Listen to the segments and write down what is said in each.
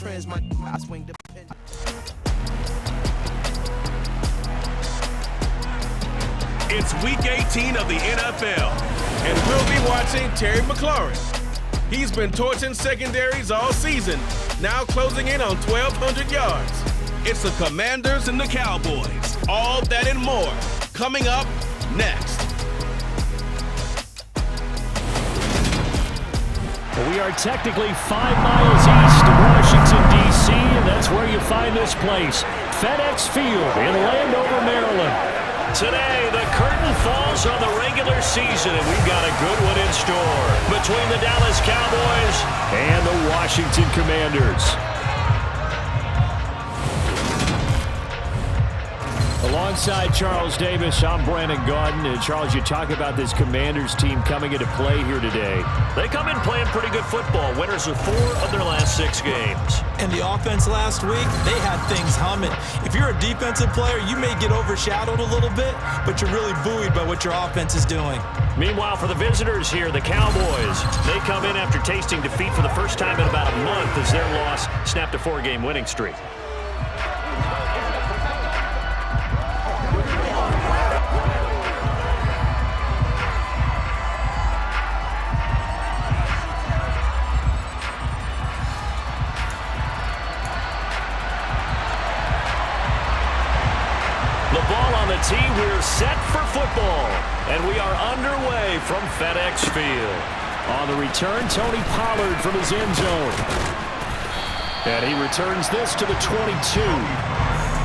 trends, I swing the pendulum. It's Week 18 of the NFL, and we'll be watching Terry McLaurin. He's been torching secondaries all season, now closing in on 1,200 yards. It's the Commanders and the Cowboys. All that and more coming up next. We are technically 5 miles east of Washington, D.C., and that's where you find this place, FedEx Field in Landover, Maryland. Today, the curtain falls on the regular season, and we've got a good one in store between the Dallas Cowboys and the Washington Commanders. Alongside Charles Davis, I'm Brandon Gaudin. And Charles, you talk about this Commanders team coming into play here today. They come in playing pretty good football. Winners of 4 of their last 6 games. And the offense last week, they had things humming. If you're a defensive player, you may get overshadowed a little bit, but you're really buoyed by what your offense is doing. Meanwhile, for the visitors here, the Cowboys, they come in after tasting defeat for the first time in about a month as their loss snapped a 4-game winning streak. Tee, we're set for football, and we are underway from FedEx Field. On the return, Tony Pollard from his end zone. And he returns this to the 22.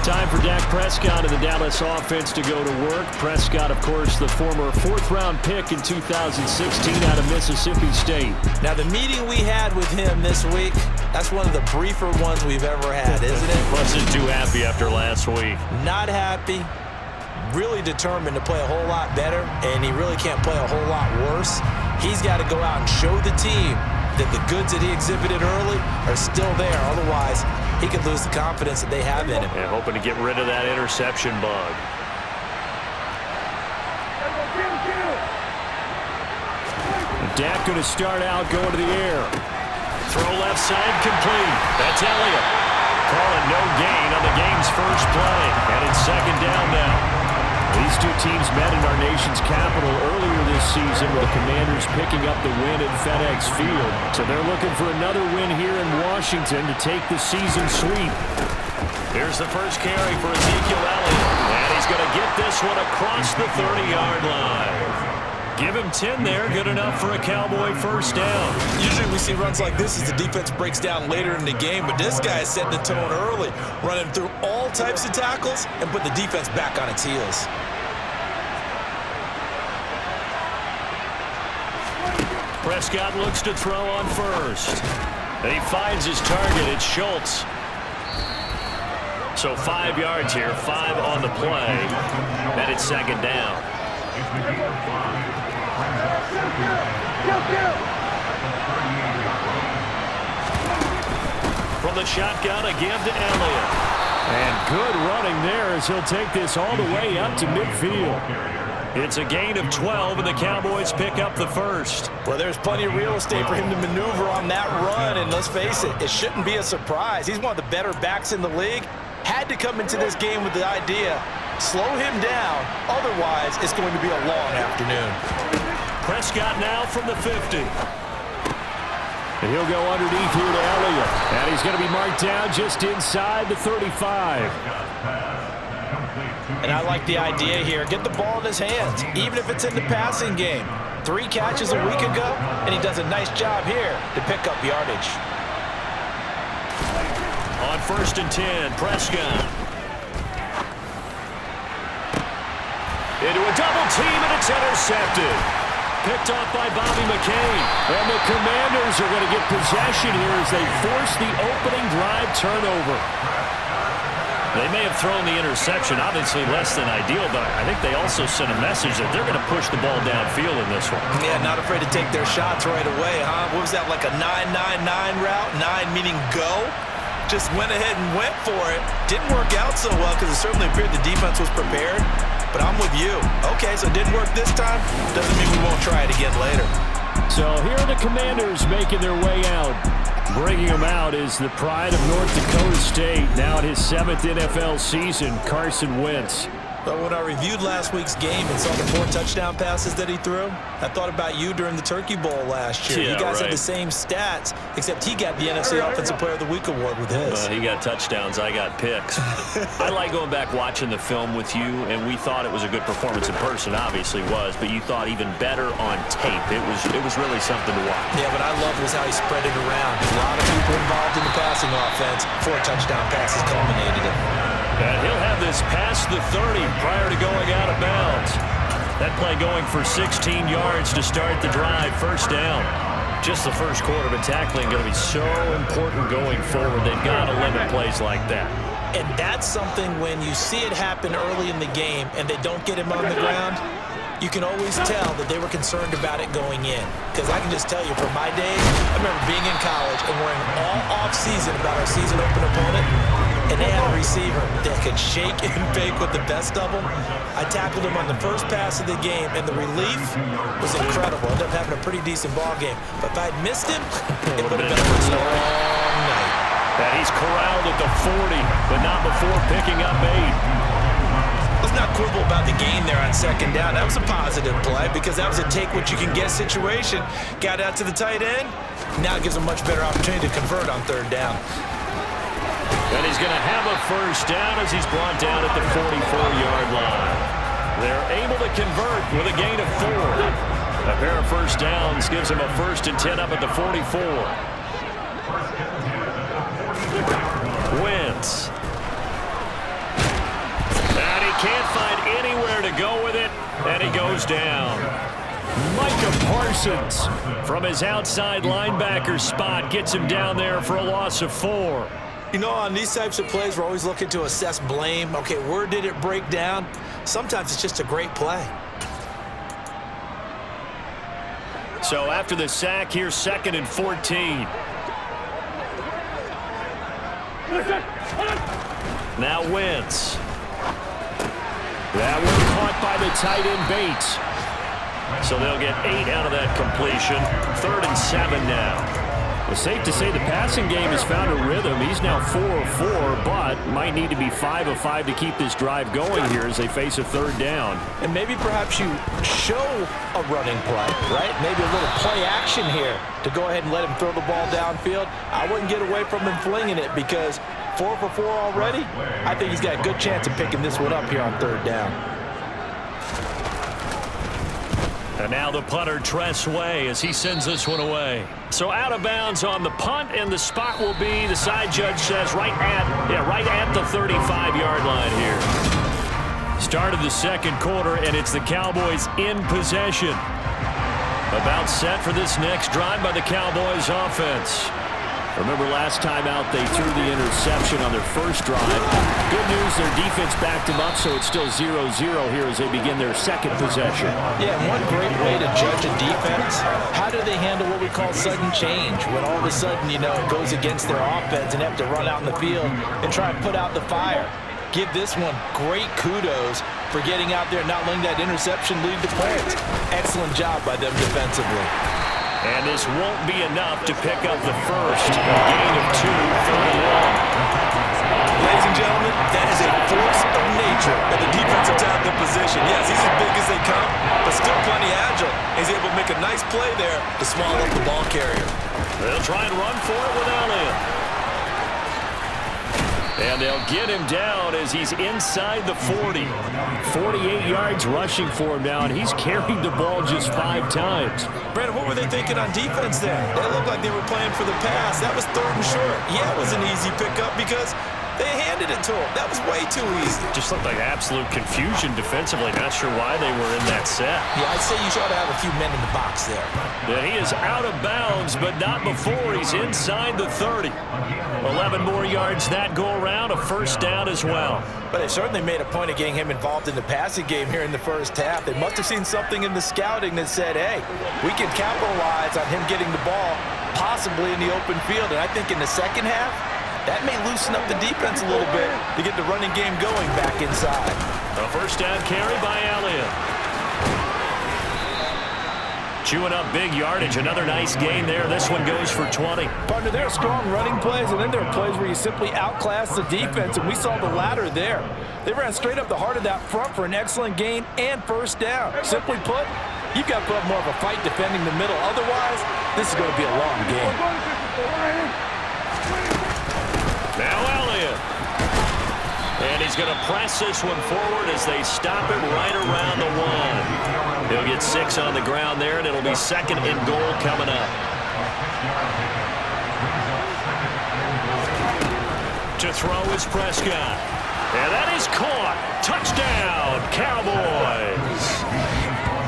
Time for Dak Prescott and the Dallas offense to go to work. Prescott, of course, the former 4th-round pick in 2016 out of Mississippi State. Now, the meeting we had with him this week, that's one of the briefer ones we've ever had, isn't it? Wasn't too happy after last week. Not happy. Really determined to play a whole lot better, and he really can't play a whole lot worse. He's got to go out and show the team that the goods that he exhibited early are still there. Otherwise, he could lose the confidence that they have in him. And hoping to get rid of that interception bug. Dak going to start out going to the air. Throw left side complete. That's Elliott. Calling no gain on the game's first play. And it's 2nd down now. These two teams met in our nation's capital earlier this season with the Commanders picking up the win at FedEx Field. So they're looking for another win here in Washington to take the season sweep. Here's the first carry for Ezekiel Elliott. And he's going to get this one across the 30-yard line. Give him 10 there, good enough for a Cowboy first down. Usually we see runs like this as the defense breaks down later in the game, but this guy is setting the tone early, running through all types of tackles and put the defense back on its heels. Prescott looks to throw on first. And he finds his target. It's Schultz. So 5 yards here, 5 on the play. And it's 2nd down. From the shotgun, a give to Elliott. And good running there as he'll take this all the way up to midfield. It's a gain of 12, and the Cowboys pick up the first. Well, there's plenty of real estate for him to maneuver on that run, and let's face it, it shouldn't be a surprise. He's one of the better backs in the league. Had to come into this game with the idea, slow him down, otherwise it's going to be a long afternoon. Prescott now from the 50. And he'll go underneath here to Elliott. And he's going to be marked down just inside the 35. And I like the idea here. Get the ball in his hands, even if it's in the passing game. 3 catches a week ago, and he does a nice job here to pick up yardage. On 1st and 10, Prescott. Into a double team, and it's intercepted. Picked off by Bobby McCain. And the Commanders are going to get possession here as they force the opening drive turnover. They may have thrown the interception, obviously less than ideal, but I think they also sent a message that they're going to push the ball downfield in this one. Yeah, not afraid to take their shots right away, huh? What was that, like a 9-9-9 route? 9 meaning go? Just went ahead and went for it. Didn't work out so well because it certainly appeared the defense was prepared. But I'm with you. Okay, so it didn't work this time. Doesn't mean we won't try it again later. So here are the Commanders making their way out. Bringing him out is the pride of North Dakota State. Now in his 7th NFL season, Carson Wentz. But when I reviewed last week's game and saw the 4 touchdown passes that he threw, I thought about you during the Turkey Bowl last year. Yeah, you guys right. had the same stats, except he got the NFC Offensive Player of the Week award with his. He got touchdowns. I got picks. I like going back watching the film with you, and we thought it was a good performance in person. Obviously was, but you thought even better on tape. It was really something to watch. Yeah, what I loved was how he spread it around. A lot of people involved in the passing offense. 4 touchdown passes culminated it. And he'll have this past the 30 prior to going out of bounds. That play going for 16 yards to start the drive. First down. Just the first quarter, but tackling going to be so important going forward. They've got to limit plays like that. And that's something when you see it happen early in the game and they don't get him on the ground, you can always tell that they were concerned about it going in. Because I can just tell you, from my days, I remember being in college and worrying all off-season about our season open opponent. And they had a receiver that could shake and bake with the best of them. I tackled him on the first pass of the game, and the relief was incredible. Ended up having a pretty decent ball game. But if I had missed him, it would have been a long night. And he's corralled at the 40, but not before picking up 8. Let's not quibble about the gain there on second down. That was a positive play because that was a take-what-you-can-get situation. Got out to the tight end. Now it gives him a much better opportunity to convert on third down. And he's going to have a first down as he's brought down at the 44-yard line. They're able to convert with a gain of 4. A pair of first downs gives him a 1st and 10 up at the 44. Wentz. And he can't find anywhere to go with it, and he goes down. Micah Parsons from his outside linebacker spot gets him down there for a loss of 4. You know, on these types of plays, we're always looking to assess blame. Okay, where did it break down? Sometimes it's just a great play. So after the sack, here's 2nd and 14. Now Wentz. That one caught by the tight end Bates. So they'll get 8 out of that completion. 3rd and 7 now. It's safe to say the passing game has found a rhythm. He's now 4 of 4, but might need to be 5 of 5 to keep this drive going here as they face a 3rd down. And maybe perhaps you show a running play, right? Maybe a little play action here to go ahead and let him throw the ball downfield. I wouldn't get away from him flinging it because 4 for 4 already. I think he's got a good chance of picking this one up here on 3rd down. And now the punter, Tress Way, as he sends this one away. So out of bounds on the punt, and the spot will be, the side judge says, right at the 35-yard line here. Start of the second quarter, and it's the Cowboys in possession. About set for this next drive by the Cowboys offense. Remember last time out they threw the interception on their first drive. Good news, their defense backed them up, so it's still 0-0 here as they begin their second possession. Yeah, and one great way to judge a defense, how do they handle what we call sudden change? When all of a sudden, you know, it goes against their offense and have to run out in the field and try and put out the fire. Give this one great kudos for getting out there and not letting that interception lead to points. Excellent job by them defensively. And this won't be enough to pick up the first. A gain of 2, 3rd and 1. Ladies and gentlemen, that is a force of nature at the defensive tackle position. Yes, he's as big as they come, but still plenty agile. He's able to make a nice play there to swallow up the ball carrier. They'll try and run for it with Elliott. And they'll get him down as he's inside the 40. 48 yards rushing for him now, and he's carried the ball just 5 times. Brandon, what were they thinking on defense there? They looked like they were playing for the pass. That was 3rd and short. Yeah, it was an easy pickup because they handed it to him. That was way too easy. Just looked like absolute confusion defensively. Not sure why they were in that set. Yeah, I'd say you ought to have a few men in the box there. Yeah, he is out of bounds, but not before he's inside the 30. 11 more yards that go around, a first down as well. But they certainly made a point of getting him involved in the passing game here in the first half. They must have seen something in the scouting that said, hey, we can capitalize on him getting the ball possibly in the open field. And I think in the second half, that may loosen up the defense a little bit to get the running game going back inside. A first down carry by Elliott. Chewing up big yardage. Another nice gain there. This one goes for 20. Partner, there are strong running plays, and then there are plays where you simply outclass the defense, and we saw the latter there. They ran straight up the heart of that front for an excellent gain and first down. Simply put, you've got to put up more of a fight defending the middle. Otherwise, this is going to be a long game. Now Elliott. And he's going to press this one forward as they stop it right around the 1. He'll get 6 on the ground there, and it'll be 2nd and goal coming up. To throw is Prescott. And that is caught. Touchdown, Cowboys.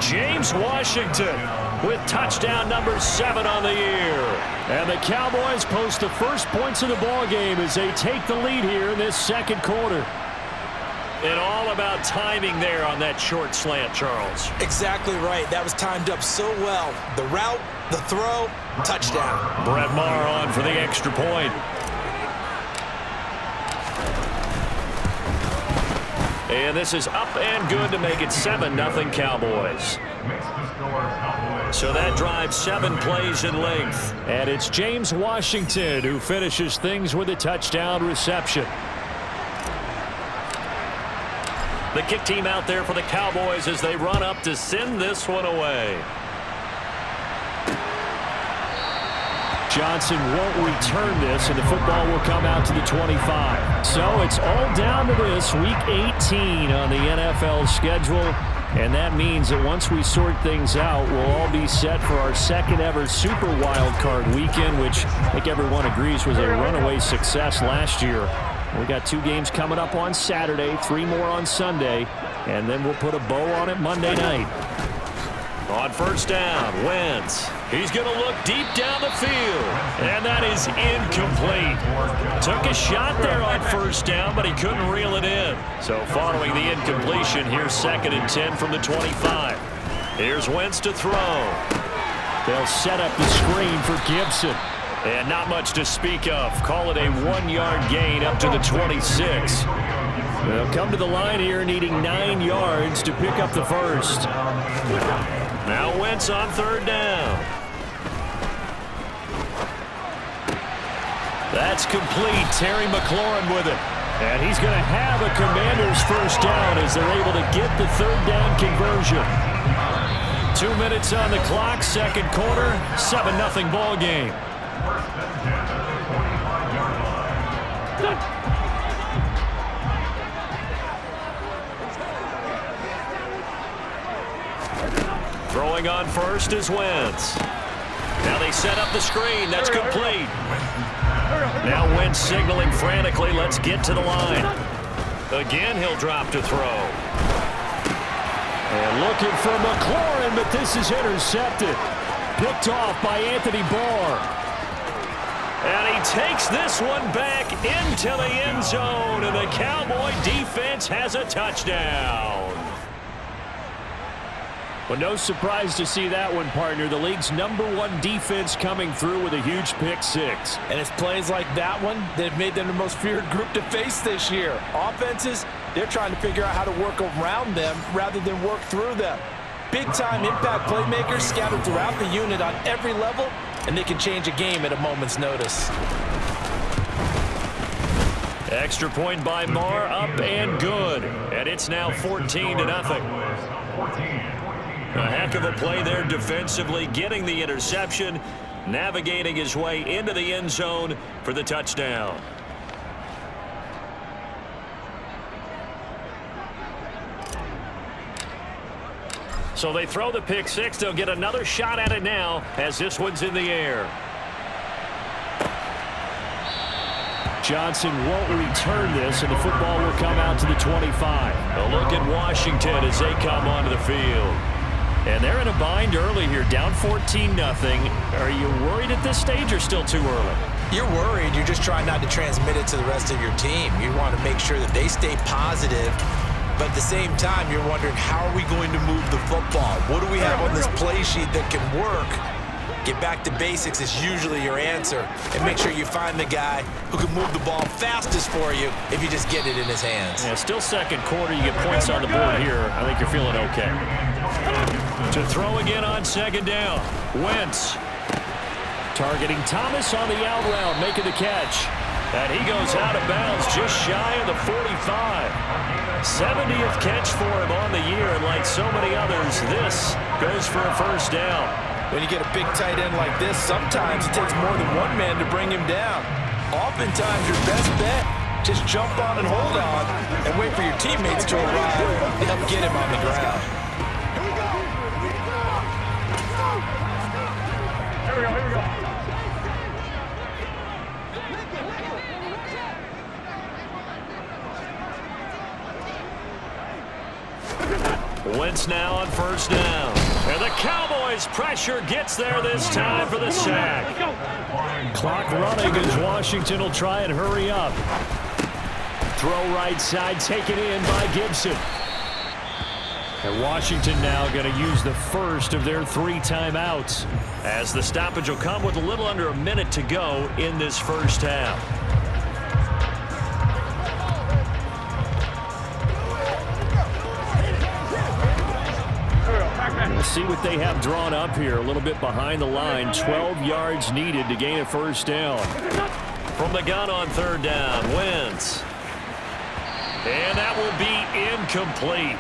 James Washington with touchdown number 7 on the year. And the Cowboys post the first points of the ball game as they take the lead here in this second quarter. And all about timing there on that short slant, Charles. Exactly right. That was timed up so well. The route, the throw, touchdown. Brett Maher on for the extra point. And this is up and good to make it 7-0 Cowboys. So that drives 7 plays in length. And it's James Washington who finishes things with a touchdown reception. The kick team out there for the Cowboys as they run up to send this one away. Johnson won't return this, and the football will come out to the 25. So it's all down to this, Week 18 on the NFL schedule. And that means that once we sort things out, we'll all be set for our second ever Super Wild Card weekend, which I think everyone agrees was a runaway success last year. We got 2 games coming up on Saturday, 3 more on Sunday, and then we'll put a bow on it Monday night. On first down, Wentz. He's going to look deep down the field. And that is incomplete. Took a shot there on first down, but he couldn't reel it in. So following the incompletion, here's 2nd and 10 from the 25. Here's Wentz to throw. They'll set up the screen for Gibson. And not much to speak of. Call it a 1-yard gain up to the 26. They'll come to the line here needing 9 yards to pick up the first. Now Wentz on 3rd down. That's complete. Terry McLaurin with it. And he's going to have a Commanders first down as they're able to get the 3rd down conversion. 2 minutes on the clock, second quarter, 7-0 ball game. Throwing on first is Wentz. Now they set up the screen. That's complete. Now Wentz signaling frantically. Let's get to the line. Again, he'll drop to throw. And looking for McLaurin, but this is intercepted. Picked off by Anthony Barr. And he takes this one back into the end zone, and the Cowboy defense has a touchdown. Well, no surprise to see that one, partner. The league's #1 defense coming through with a huge pick-6. And it's plays like that one that have made them the most feared group to face this year. Offenses, they're trying to figure out how to work around them rather than work through them. Big-time impact playmakers scattered throughout the unit on every level, and they can change a game at a moment's notice. Extra point by Maher, up and good. And it's now 14-0. A heck of a play there defensively, getting the interception, navigating his way into the end zone for the touchdown. So they throw the pick-6. They'll get another shot at it now as this one's in the air. Johnson won't return this, and the football will come out to the 25. A look at Washington as they come onto the field. And they're in a bind early here, down 14-0. Are you worried at this stage or still too early? You're worried. You're just trying not to transmit it to the rest of your team. You want to make sure that they stay positive. But at the same time, you're wondering, how are we going to move the football? What do we have on this play sheet that can work? Get back to basics is usually your answer. And make sure you find the guy who can move the ball fastest for you if you just get it in his hands. Yeah, still second quarter. You get points on the board here. I think you're feeling okay. To throw again on second down. Wentz. Targeting Thomas on the out route, making the catch. And he goes out of bounds just shy of the 45. 70th catch for him on the year, and like so many others, this goes for a first down. When you get a big tight end like this, sometimes it takes more than one man to bring him down. Oftentimes, your best bet, just jump on and hold on and wait for your teammates to arrive and help get him on the ground. Here we go. Wentz now on first down. And the Cowboys pressure gets there this time for the sack. Clock running as Washington will try and hurry up. Throw right side, taken in by Gibson. And Washington now going to use the first of their 3 timeouts. As the stoppage will come with a little under a minute to go in this first half. Let's see what they have drawn up here. A little bit behind the line. 12 yards needed to gain a first down. From the gun on third down, Wentz. And that will be incomplete.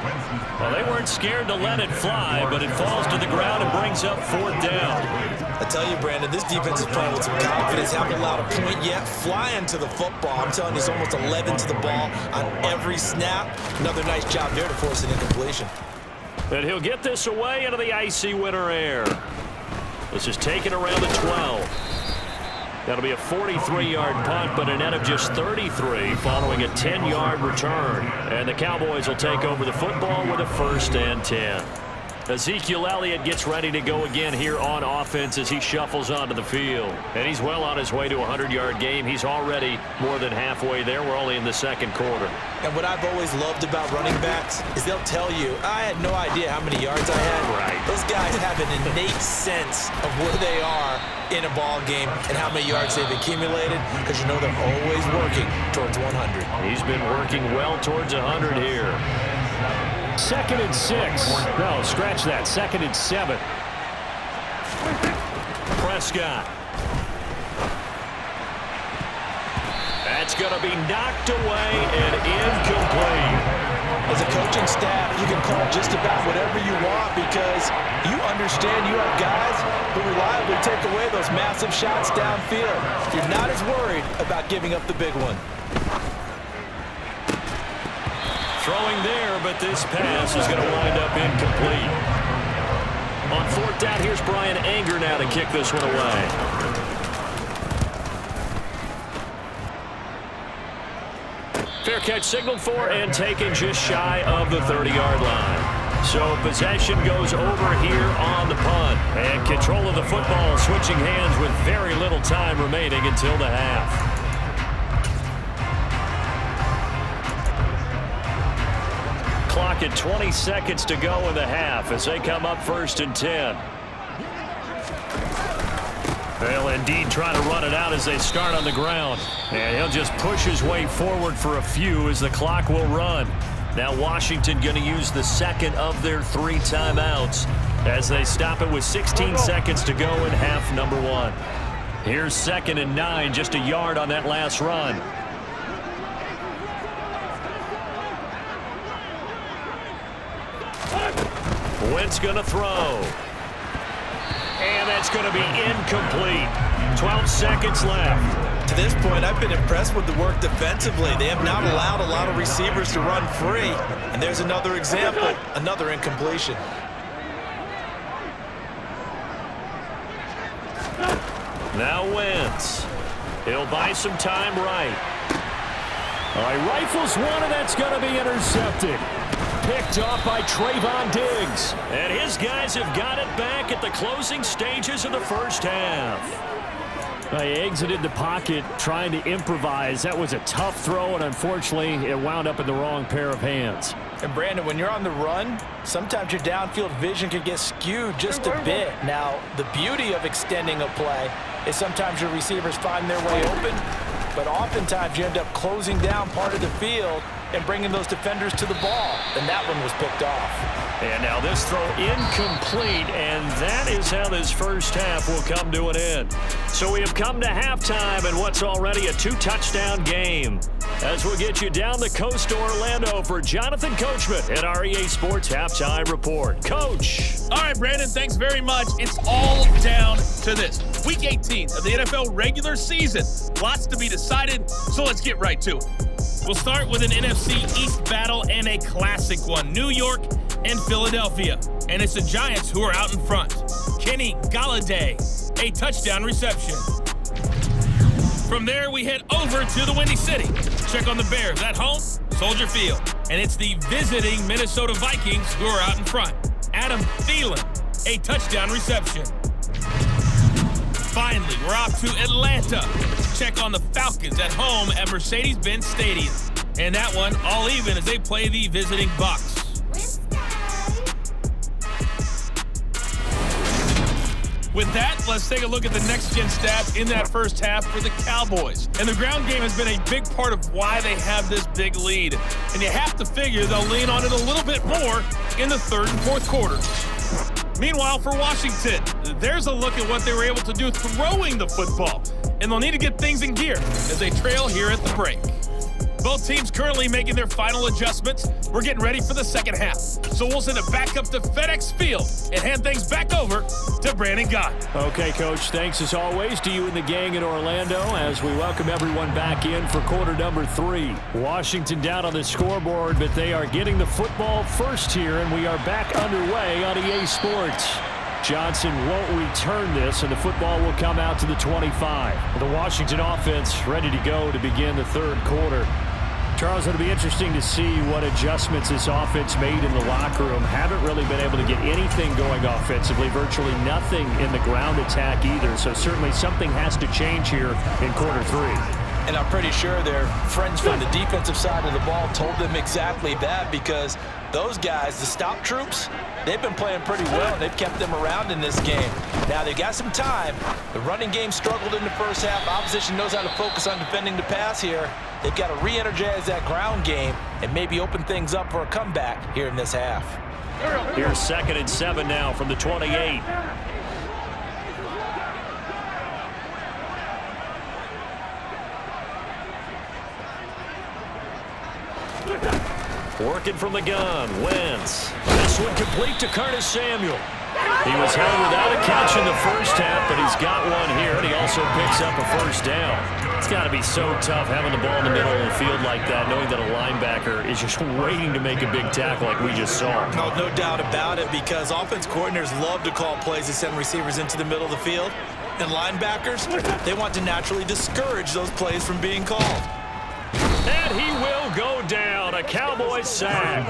Well, they weren't scared to let it fly, but it falls to the ground and brings up fourth down. I tell you, Brandon, this defense is playing with some confidence. Haven't allowed a point yet. Flying to the football. I'm telling you, there's almost 11 to the ball on every snap. Another nice job there to force an incompletion. And he'll get this away into the icy winter air. This is taken around the 12. That'll be a 43-yard punt, but a net of just 33 following a 10-yard return. And the Cowboys will take over the football with a 1st and 10. Ezekiel Elliott gets ready to go again here on offense as he shuffles onto the field. And he's well on his way to a 100-yard game. He's already more than halfway there. We're only in the second quarter. And what I've always loved about running backs is they'll tell you, I had no idea how many yards I had. Right. Those guys have an innate sense of where they are in a ball game and how many yards they've accumulated, because you know they're always working towards 100. He's been working well towards 100 here. 2nd and 6. No, scratch that. 2nd and 7. Prescott. That's going to be knocked away and incomplete. As a coaching staff, you can call just about whatever you want because you understand you have guys who reliably take away those massive shots downfield. You're not as worried about giving up the big one. Throwing there, but this pass is going to wind up incomplete. On fourth down, here's Brian Anger now to kick this one away. Fair catch signaled for and taken just shy of the 30-yard line. So possession goes over here on the punt. And control of the football switching hands with very little time remaining until the half. Clock at 20 seconds to go in the half as they come up 1st and 10. They'll indeed try to run it out as they start on the ground. And he'll just push his way forward for a few as the clock will run. Now Washington going to use the 2nd of their 3 timeouts as they stop it with 16 seconds to go in half number 1. Here's 2nd and 9, just a yard on that last run. Wentz going to throw. And that's going to be incomplete. 12 seconds left. To this point, I've been impressed with the work defensively. They have not allowed a lot of receivers to run free. And there's another example, another incompletion. Now Wentz. He'll buy some time right. All right, rifles one, and that's going to be intercepted. Picked off by Trayvon Diggs. And his guys have got it back at the closing stages of the first half. He exited the pocket trying to improvise. That was a tough throw, and unfortunately, it wound up in the wrong pair of hands. And Brandon, when you're on the run, sometimes your downfield vision can get skewed just a bit. Now, the beauty of extending a play is sometimes your receivers find their way open, but oftentimes you end up closing down part of the field and bringing those defenders to the ball, and that one was picked off. And now this throw incomplete, and that is how this first half will come to an end. So we have come to halftime in what's already a 2-touchdown game. As we'll get you down the coast to Orlando for Jonathan Coachman at our EA Sports Halftime Report. Coach. All right, Brandon, thanks very much. It's all down to this. Week 18 of the NFL regular season. Lots to be decided, so let's get right to it. We'll start with an NFC East battle and a classic one. New York and Philadelphia. And it's the Giants who are out in front. Kenny Golladay, a touchdown reception. From there, we head over to the Windy City. Check on the Bears at home, Soldier Field. And it's the visiting Minnesota Vikings who are out in front. Adam Thielen, a touchdown reception. Finally, we're off to Atlanta. Check on the Falcons at home at Mercedes-Benz Stadium. And that one, all even as they play the visiting Bucs. With that, let's take a look at the next-gen stats in that first half for the Cowboys. And the ground game has been a big part of why they have this big lead. And you have to figure they'll lean on it a little bit more in the third and fourth quarters. Meanwhile, for Washington, there's a look at what they were able to do throwing the football. And they'll need to get things in gear as they trail here at the break. Both teams currently making their final adjustments. We're getting ready for the second half. So we'll send it back up to FedEx Field and hand things back over to Brandon Gott. Okay, Coach, thanks as always to you and the gang in Orlando as we welcome everyone back in for quarter number 3. Washington down on the scoreboard, but they are getting the football first here, and we are back underway on EA Sports. Johnson won't return this, and the football will come out to the 25. The Washington offense ready to go to begin the third quarter. Charles, it'll be interesting to see what adjustments this offense made in the locker room. Haven't really been able to get anything going offensively, virtually nothing in the ground attack either. So certainly something has to change here in quarter 3. And I'm pretty sure their friends from the defensive side of the ball told them exactly that, because those guys, the stop troops, they've been playing pretty well. They've kept them around in this game. Now, they've got some time. The running game struggled in the first half. Opposition knows how to focus on defending the pass here. They've got to re-energize that ground game and maybe open things up for a comeback here in this half. Here's 2nd and 7 now from the 28. Working from the gun, Wentz. This one complete to Curtis Samuel. He was held without a catch in the first half, but he's got one here, and he also picks up a first down. It's got to be so tough having the ball in the middle of the field like that, knowing that a linebacker is just waiting to make a big tackle like we just saw. No doubt about it, because offense coordinators love to call plays and send receivers into the middle of the field. And linebackers, they want to naturally discourage those plays from being called. And he will go down. A Cowboys sack.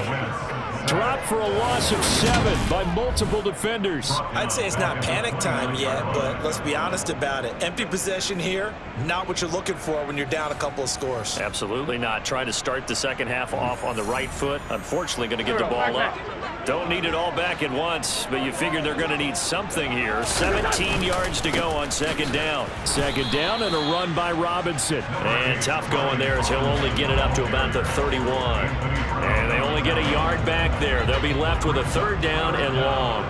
Dropped for a loss of 7 by multiple defenders. I'd say it's not panic time yet, but let's be honest about it. Empty possession here, not what you're looking for when you're down a couple of scores. Absolutely not. Trying to start the second half off on the right foot. Unfortunately, going to get the ball up. Don't need it all back at once, but you figure they're going to need something here. 17 yards to go on 2nd down. 2nd down and a run by Robinson. And tough going there as he'll only get it up to about the 31. And they only get a yard back there. They'll be left with a 3rd down and long.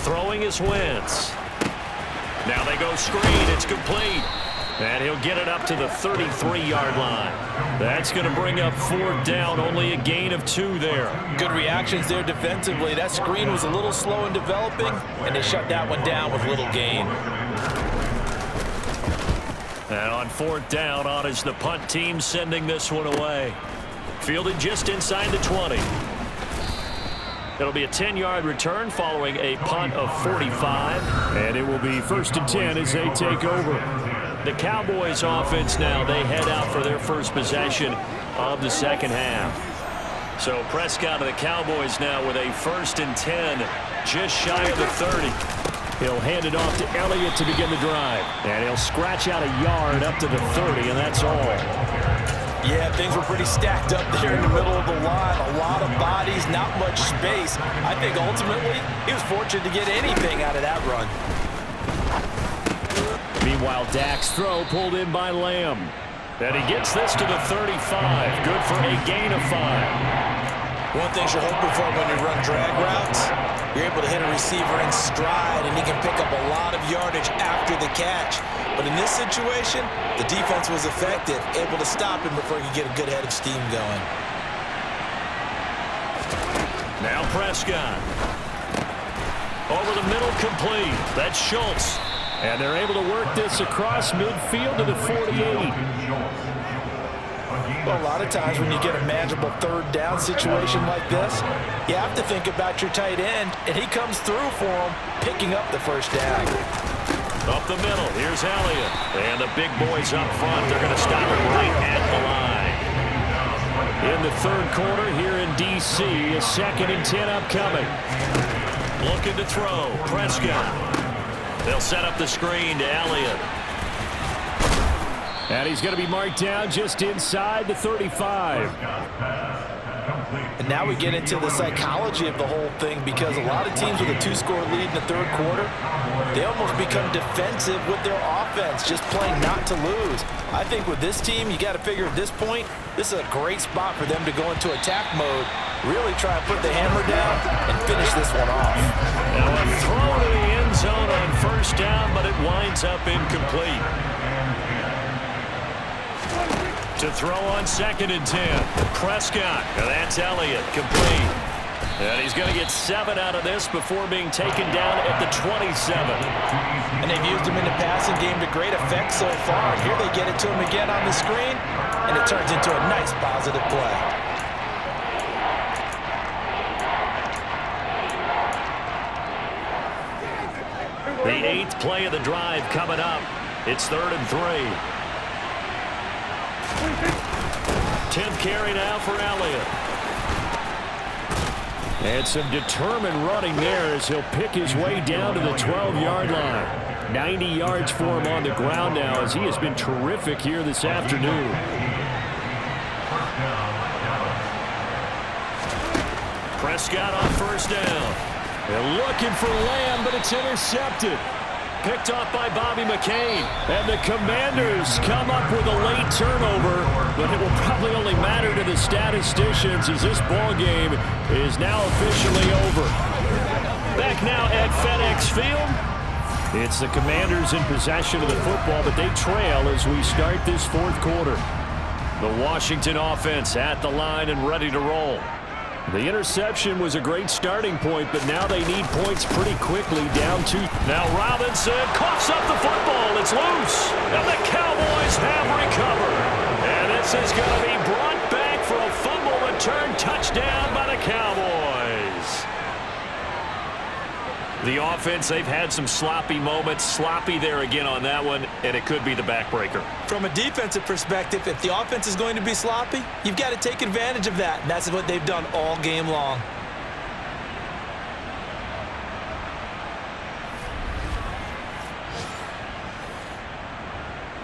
Throwing is Wentz. Now they go screen. It's complete. And he'll get it up to the 33-yard line. That's going to bring up 4th down, only a gain of 2 there. Good reactions there defensively. That screen was a little slow in developing, and they shut that one down with little gain. And on 4th down, on is the punt team sending this one away. Fielded just inside the 20. It'll be a 10-yard return following a punt of 45. And it will be 1st and 10 as they take over. The Cowboys offense now, they head out for their first possession of the second half. So Prescott of the Cowboys now with a 1st and 10, just shy of the 30. He'll hand it off to Elliott to begin the drive. And he'll scratch out a yard up to the 30, and that's all. Yeah, things were pretty stacked up there in the middle of the line. A lot of bodies, not much space. I think ultimately he was fortunate to get anything out of that run. Meanwhile, Dak's throw pulled in by Lamb. And he gets this to the 35. Good for a gain of 5. One thing you're hoping for when you run drag routes, you're able to hit a receiver in stride, and he can pick up a lot of yardage after the catch. But in this situation, the defense was effective, able to stop him before he could get a good head of steam going. Now Prescott. Over the middle, complete. That's Schultz. And they're able to work this across midfield to the 48. Well, a lot of times when you get a manageable 3rd down situation like this, you have to think about your tight end, and he comes through for him, picking up the 1st down. Up the middle, here's Elliott. And the big boys up front, they're going to stop him right at the line. In the 3rd quarter here in D.C., a 2nd and 10 upcoming. Looking to throw, Prescott. They'll set up the screen to Elliott. And he's going to be marked down just inside the 35. And now we get into the psychology of the whole thing, because a lot of teams with a 2-score lead in the 3rd quarter, they almost become defensive with their offense, just playing not to lose. I think with this team, you got to figure at this point, this is a great spot for them to go into attack mode, really try and put the hammer down and finish this one off. Now a throw to the end zone on 1st down, but it winds up incomplete. To throw on 2nd and 10. Prescott. Now that's Elliott. Complete. And he's going to get 7 out of this before being taken down at the 27. And they've used him in the passing game to great effect so far. And here they get it to him again on the screen, and it turns into a nice positive play. The 8th play of the drive coming up. It's 3rd and 3. 10th carry now for Elliott. And some determined running there as he'll pick his way down to the 12-yard line. 90 yards for him on the ground now, as he has been terrific here this afternoon. Prescott on 1st down. They're looking for Lamb, but it's intercepted. Picked off by Bobby McCain. And the Commanders come up with a late turnover, but it will probably only matter to the statisticians as this ball game is now officially over. Back now at FedEx Field. It's the Commanders in possession of the football, but they trail as we start this 4th quarter. The Washington offense at the line and ready to roll. The interception was a great starting point, but now they need points pretty quickly, down 2. Now Robinson coughs up the football. It's loose. And the Cowboys have recovered. And this is going to be brought back for a fumble return touchdown by the Cowboys. The offense, they've had some sloppy moments. Sloppy there again on that one, and it could be the backbreaker. From a defensive perspective, if the offense is going to be sloppy, you've got to take advantage of that. And that's what they've done all game long.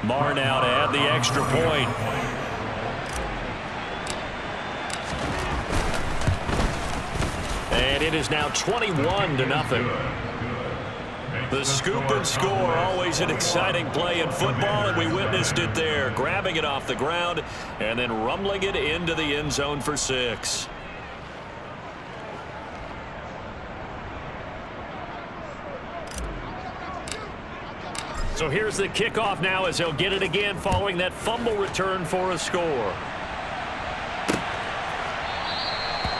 Marr now to add the extra point. And it is now 21-0. The scoop and score, always an exciting play in football, and we witnessed it there, grabbing it off the ground and then rumbling it into the end zone for 6. So here's the kickoff now as he'll get it again following that fumble return for a score.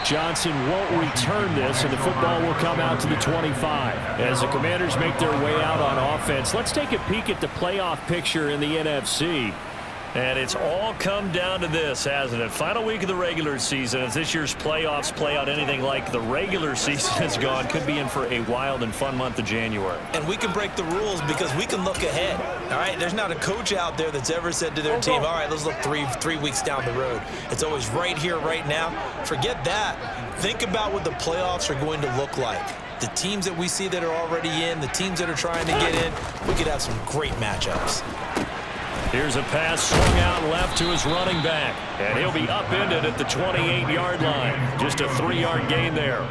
Johnson won't return this, and the football will come out to the 25. As the Commanders make their way out on offense, let's take a peek at the playoff picture in the NFC. And it's all come down to this, hasn't it? Final week of the regular season. As this year's playoffs play out anything like the regular season has gone, could be in for a wild and fun month of January. And we can break the rules because we can look ahead. All right, there's not a coach out there that's ever said to their team, all right, let's look three weeks down the road. It's always right here, right now. Forget that. Think about what the playoffs are going to look like. The teams that we see that are already in, the teams that are trying to get in, we could have some great matchups. Here's a pass swung out left to his running back. And he'll be upended at the 28-yard line. Just a 3-yard gain there.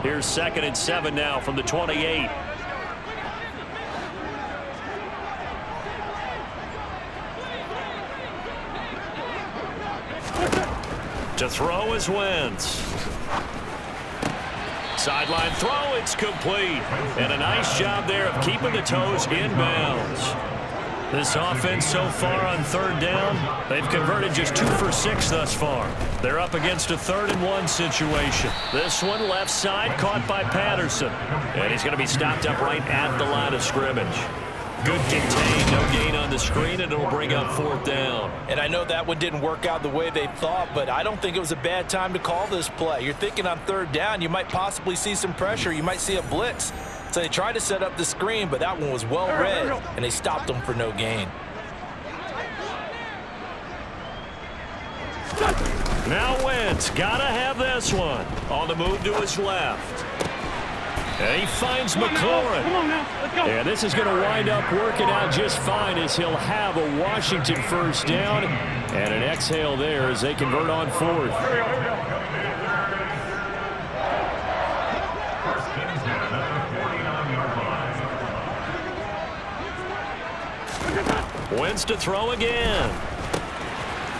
Here's 2nd and 7 now from the 28. To throw is Wentz. Sideline throw, it's complete. And a nice job there of keeping the toes in bounds. This offense so far on 3rd down, they've converted just 2 for 6 thus far. They're up against a 3rd and 1 situation. This one left side caught by Patterson. And he's going to be stopped up right at the line of scrimmage. Good contain, no gain on the screen, and it'll bring up 4th down. And I know that one didn't work out the way they thought, but I don't think it was a bad time to call this play. You're thinking on 3rd down, you might possibly see some pressure. You might see a blitz. So they tried to set up the screen, but that one was well read, and they stopped them for no gain. Now Wentz, gotta have this one. On the move to his left. And he finds McLaurin. And this is going to wind up working out just fine as he'll have a Washington 1st down. And an exhale there as they convert on 4th. Wentz to throw again.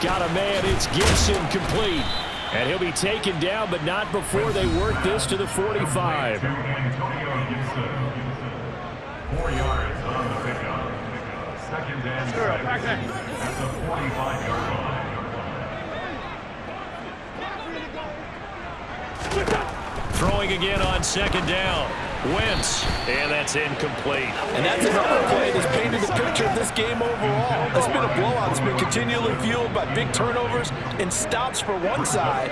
Got a man, it's Gibson, complete. And he'll be taken down, but not before they work this to the 45. 4 yards on the pickup. 2nd and 7 at the 45-yard line. Throwing again on 2nd down. Wentz, and that's incomplete. And that's another play that's painted the picture of this game overall. It's been a blowout. It's been continually fueled by big turnovers and stops for one side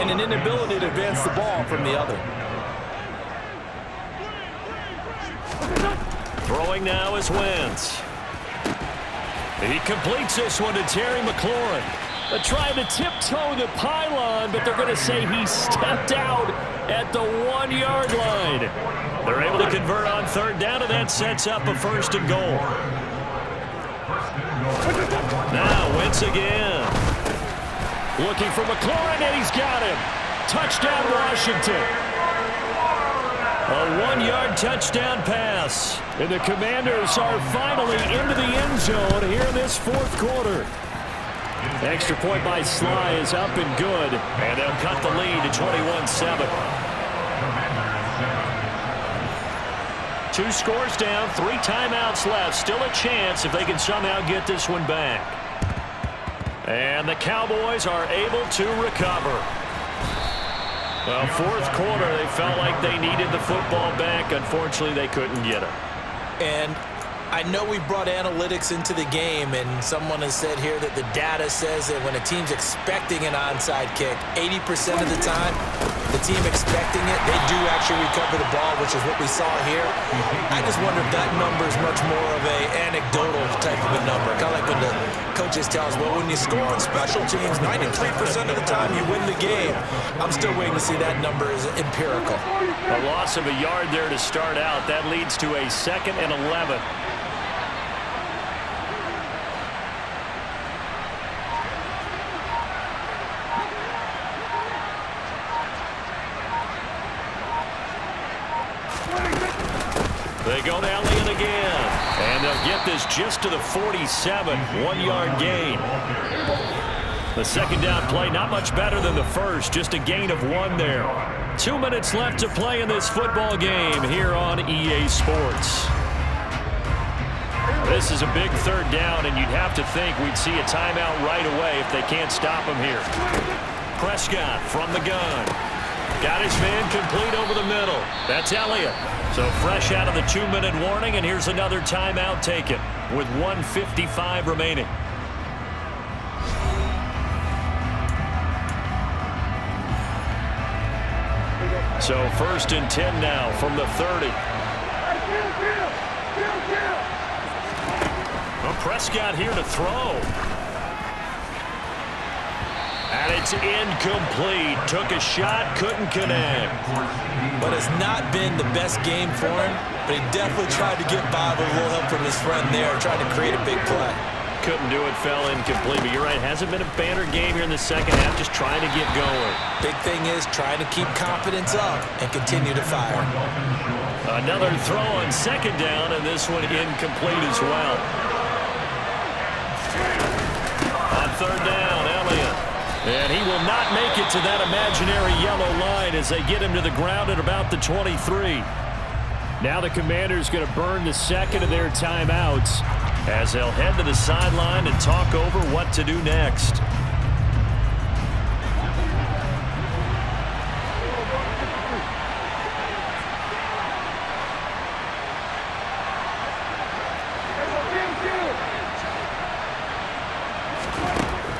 and an inability to advance the ball from the other. Throwing now is Wentz. He completes this one to Terry McLaurin. They're trying to tiptoe the pylon, but they're going to say he stepped out at the 1-yard line. They're able to convert on 3rd down, and that sets up a 1st and goal. Now Wentz again. Looking for McLaurin, and he's got him. Touchdown, Washington. A 1-yard touchdown pass. And the Commanders are finally into the end zone here in this 4th quarter. Extra point by Sly is up and good. And they'll cut the lead to 21-7. 2 scores down, 3 timeouts left. Still a chance if they can somehow get this one back. And the Cowboys are able to recover. Well, 4th quarter, they felt like they needed the football back. Unfortunately, they couldn't get it. And I know we brought analytics into the game, and someone has said here that the data says that when a team's expecting an onside kick, 80% of the time, the team expecting it, they do actually recover the ball, which is what we saw here. I just wonder if that number is much more of a anecdotal type of a number. Kind of like when the coaches tell us, well, when you score on special teams, 93% of the time you win the game. I'm still waiting to see that number is empirical. A loss of a yard there to start out. That leads to a 2nd and 11. They go to Elliott again. And they'll get this just to the 47. 1-yard gain. The 2nd down play, not much better than the first. Just a gain of 1 there. 2 minutes left to play in this football game here on EA Sports. This is a big 3rd down, and you'd have to think we'd see a timeout right away if they can't stop him here. Prescott from the gun. Got his man complete over the middle. That's Elliott. So fresh out of the 2-minute warning, and here's another timeout taken with 1:55 remaining. So 1st and 10 now from the 30. Well, Prescott here to throw. And it's incomplete. Took a shot, couldn't connect. But it's not been the best game for him, but he definitely tried to get by with a little help from his friend there, tried to create a big play. Couldn't do it, fell incomplete. But you're right, hasn't been a banner game here in the second half, just trying to get going. Big thing is trying to keep confidence up and continue to fire. Another throw on 2nd down, and this one incomplete as well. On 3rd down, Elliott. And he will not make it to that imaginary yellow line as they get him to the ground at about the 23. Now the Commanders going to burn the second of their timeouts as they'll head to the sideline and talk over what to do next.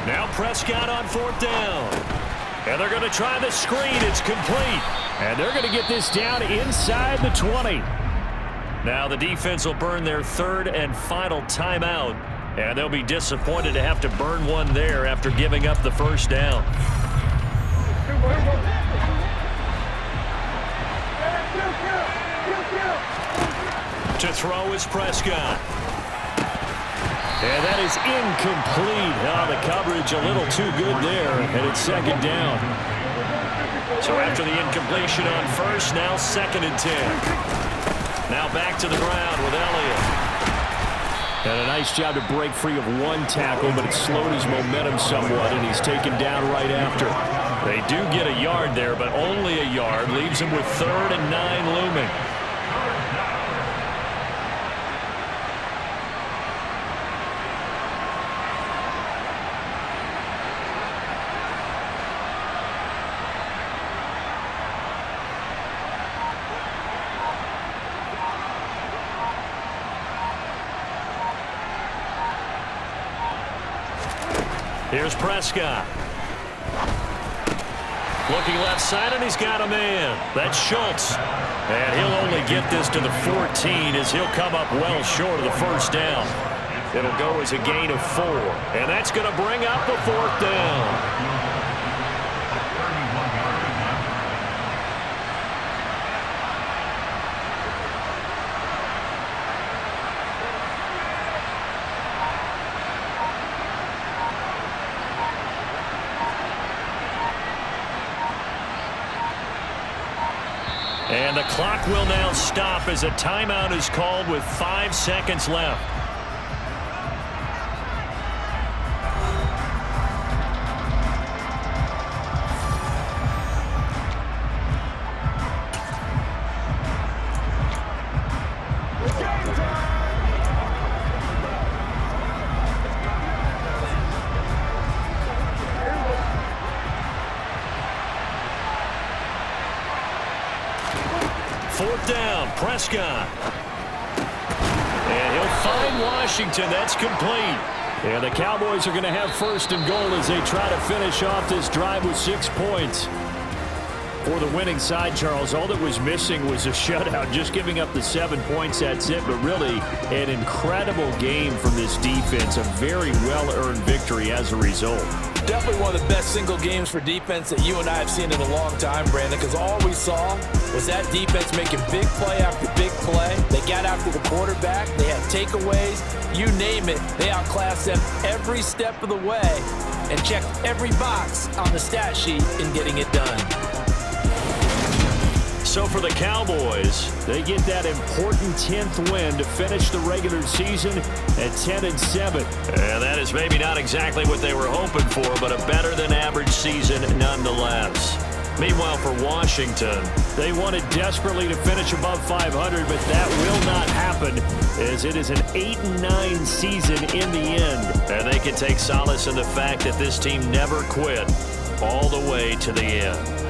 Now Prescott on 4th down. And they're going to try the screen. It's complete. And they're going to get this down inside the 20. Now the defense will burn their 3rd and final timeout. And they'll be disappointed to have to burn one there after giving up the 1st down. To throw is Prescott. And that is incomplete. The coverage a little too good there, and it's 2nd down. So after the incompletion on 1st, now 2nd and 10. Now back to the ground with Elliott. And a nice job to break free of one tackle, but it slowed his momentum somewhat, and he's taken down right after. They do get a yard there, but only a yard. Leaves him with 3rd and 9 looming. Here's Prescott. Looking left side, and he's got a man. That's Schultz. And he'll only get this to the 14 as he'll come up well short of the 1st down. It'll go as a gain of 4. And that's going to bring up the 4th down. And the clock will now stop as a timeout is called with 5 seconds left. Fourth down, Prescott. And he'll find Washington. That's complete. And the Cowboys are going to have 1st and goal as they try to finish off this drive with 6 points. For the winning side, Charles, all that was missing was a shutout. Just giving up the 7 points, that's it. But really, an incredible game from this defense. A very well-earned victory as a result. Definitely one of the best single games for defense that you and I have seen in a long time, Brandon, because all we saw was that defense making big play after big play. They got after the quarterback. They had takeaways. You name it. They outclassed them every step of the way and checked every box on the stat sheet in getting it done. So for the Cowboys, they get that important 10th win to finish the regular season at 10-7. And that is maybe not exactly what they were hoping for, but a better than average season nonetheless. Meanwhile, for Washington, they wanted desperately to finish above 500, but that will not happen as it is an 8-9 season in the end. And they can take solace in the fact that this team never quit all the way to the end.